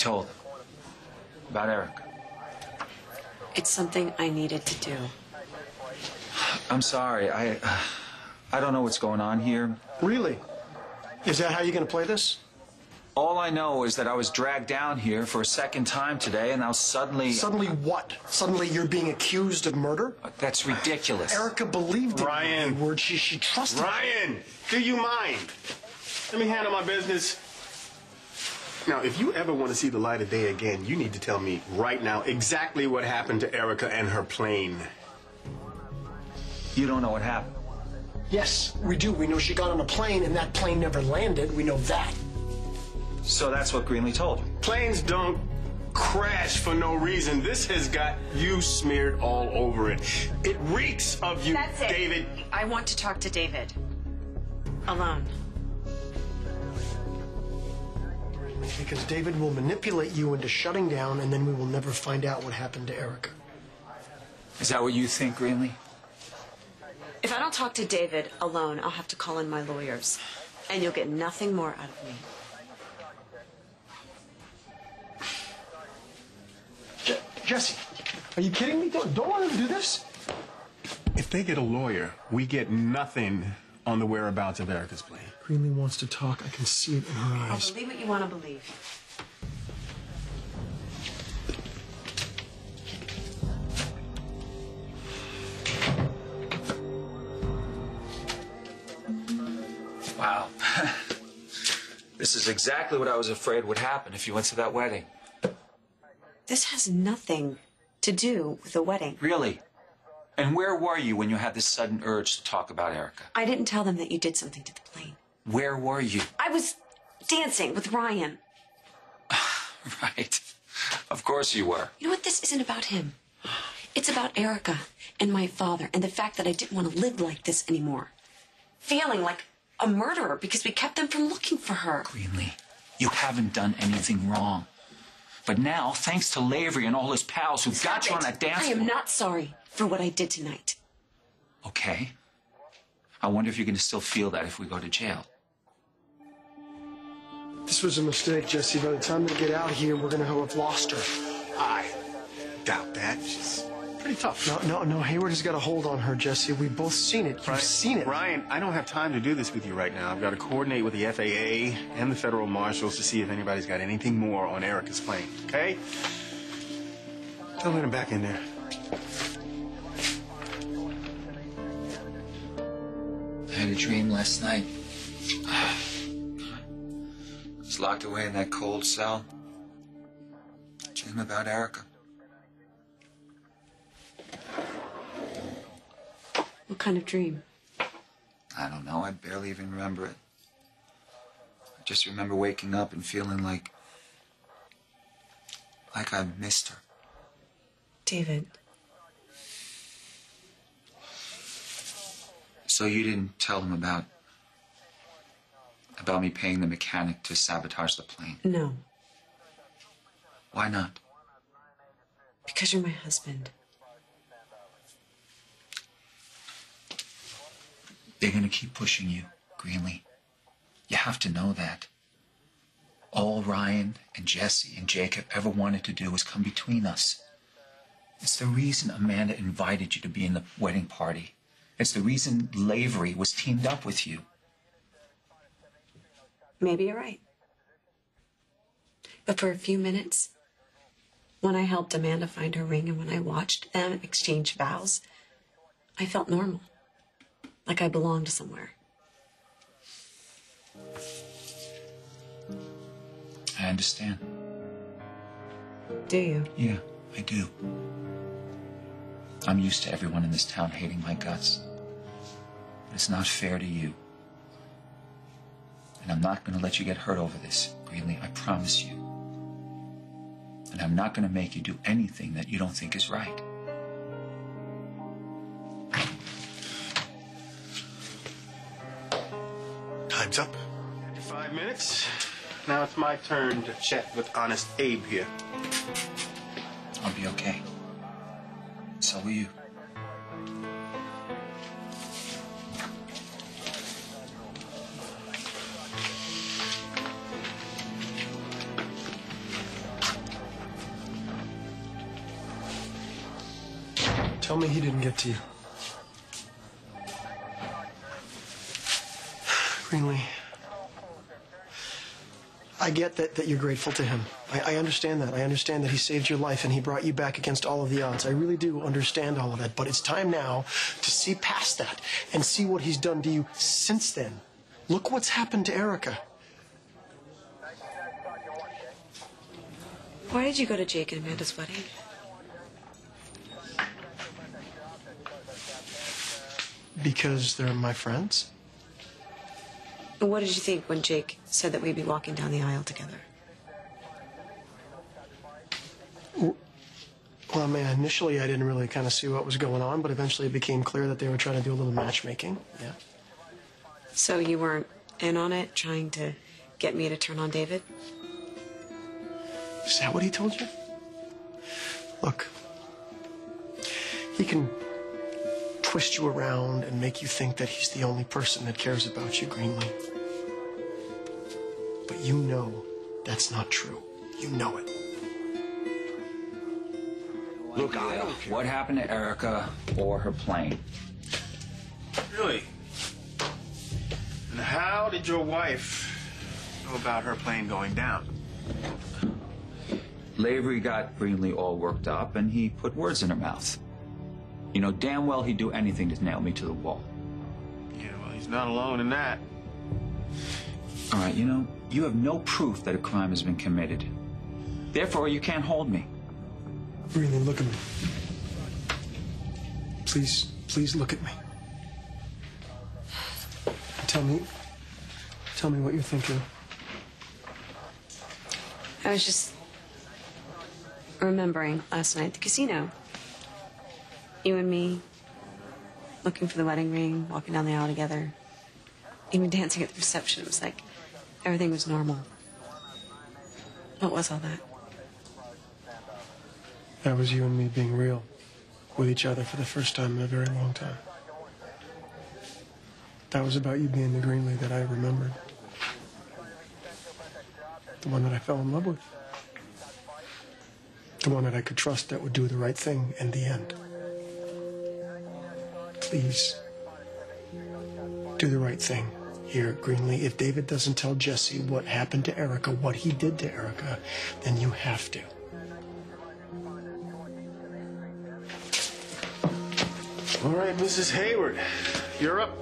told him? About Erica? It's something I needed to do. I'm sorry. I don't know what's going on here. Really? Is that how you're going to play this? All I know is that I was dragged down here for a second time today, and now suddenly... Suddenly what? Suddenly you're being accused of murder? That's ridiculous. Erica believed in Ryan. your word. She trusted Ryan, do you mind? Let me handle my business. Now, if you ever want to see the light of day again, you need to tell me right now exactly what happened to Erica and her plane. You don't know what happened? Yes, we do. We know she got on a plane and that plane never landed. We know that. So that's what Greenlee told you? Planes don't crash for no reason. This has got you smeared all over it. It reeks of you, That's it. David. I want to talk to David. Alone. Because David will manipulate you into shutting down, and then we will never find out what happened to Erica. Is that what you think, Greenlee? If I don't talk to David alone, I'll have to call in my lawyers. And you'll get nothing more out of me. Jesse, are you kidding me? Don't let him do this. If they get a lawyer, we get nothing on the whereabouts of Erica's plane. Greenlee wants to talk. I can see it in her I'll eyes. believe what you want to believe. Wow. This is exactly what I was afraid would happen if you went to that wedding. This has nothing to do with the wedding. Really? And where were you when you had this sudden urge to talk about Erica? I didn't tell them that you did something to the plane. Where were you? I was dancing with Ryan. Right. Of course you were. You know what? This isn't about him. It's about Erica and my father and the fact that I didn't want to live like this anymore. Feeling like a murderer because we kept them from looking for her. Greenlee, you haven't done anything wrong. But now, thanks to Lavery and all his pals who got you on that dance I am not sorry for what I did tonight. Okay. I wonder if you're going to still feel that if we go to jail. This was a mistake, Jesse. By the time they get out here, we're going to have lost her. I doubt that. She's pretty tough. No. Hayward has got a hold on her, Jesse. We've both seen it. You've seen it. Ryan, I don't have time to do this with you right now. I've got to coordinate with the FAA and the federal marshals to see if anybody's got anything more on Erica's plane, okay? Don't let him back in there. I had a dream last night. I was locked away in that cold cell. Dream about Erica. What kind of dream? I don't know. I barely even remember it. I just remember waking up and feeling like I missed her. David. So you didn't tell them about me paying the mechanic to sabotage the plane? No. Why not? Because you're my husband. They're going to keep pushing you, Greenlee. You have to know that. All Ryan and Jesse and Jacob ever wanted to do was come between us. It's the reason Amanda invited you to be in the wedding party. It's the reason Lavery was teamed up with you. Maybe you're right. But for a few minutes, when I helped Amanda find her ring and when I watched them exchange vows, I felt normal. Like I belonged somewhere. I understand. Do you? Yeah, I do. I'm used to everyone in this town hating my guts. But it's not fair to you. And I'm not going to let you get hurt over this, Greenlee. I promise you. And I'm not going to make you do anything that you don't think is right. Time's up. 5 minutes. Now it's my turn to chat with Honest Abe here. I'll be okay. So will you. Tell me he didn't get to you. Greenlee, I get that you're grateful to him. I understand that. I understand that he saved your life and he brought you back against all of the odds. I really do understand all of that. But it's time now to see past that and see what he's done to you since then. Look what's happened to Erica. Why did you go to Jake and Amanda's wedding? Because they're my friends. And what did you think when Jake said that we'd be walking down the aisle together? Well, I mean, initially I didn't really kind of see what was going on, but eventually it became clear that they were trying to do a little matchmaking. Yeah. So you weren't in on it, trying to get me to turn on David? Is that what he told you? Look, he can twist you around and make you think that he's the only person that cares about you, Greenlee. But you know that's not true. You know it. Look, I don't care what happened to Erica or her plane. Really? And how did your wife know about her plane going down? Lavery got Greenlee all worked up, and he put words in her mouth. You know damn well he'd do anything to nail me to the wall. Yeah, well, he's not alone in that. All right, you know, you have no proof that a crime has been committed. Therefore, you can't hold me. Greenlee, look at me. Please look at me. Tell me what you're thinking. I was just remembering last night at the casino. You and me, looking for the wedding ring, walking down the aisle together, even dancing at the reception. It was like everything was normal. What was all that? That was you and me being real with each other for the first time in a very long time. That was about you being the Greenlee that I remembered. The one that I fell in love with. The one that I could trust that would do the right thing in the end. Please, do the right thing here, Greenlee. If David doesn't tell Jesse what happened to Erica, what he did to Erica, then you have to. All right, Mrs. Hayward, you're up.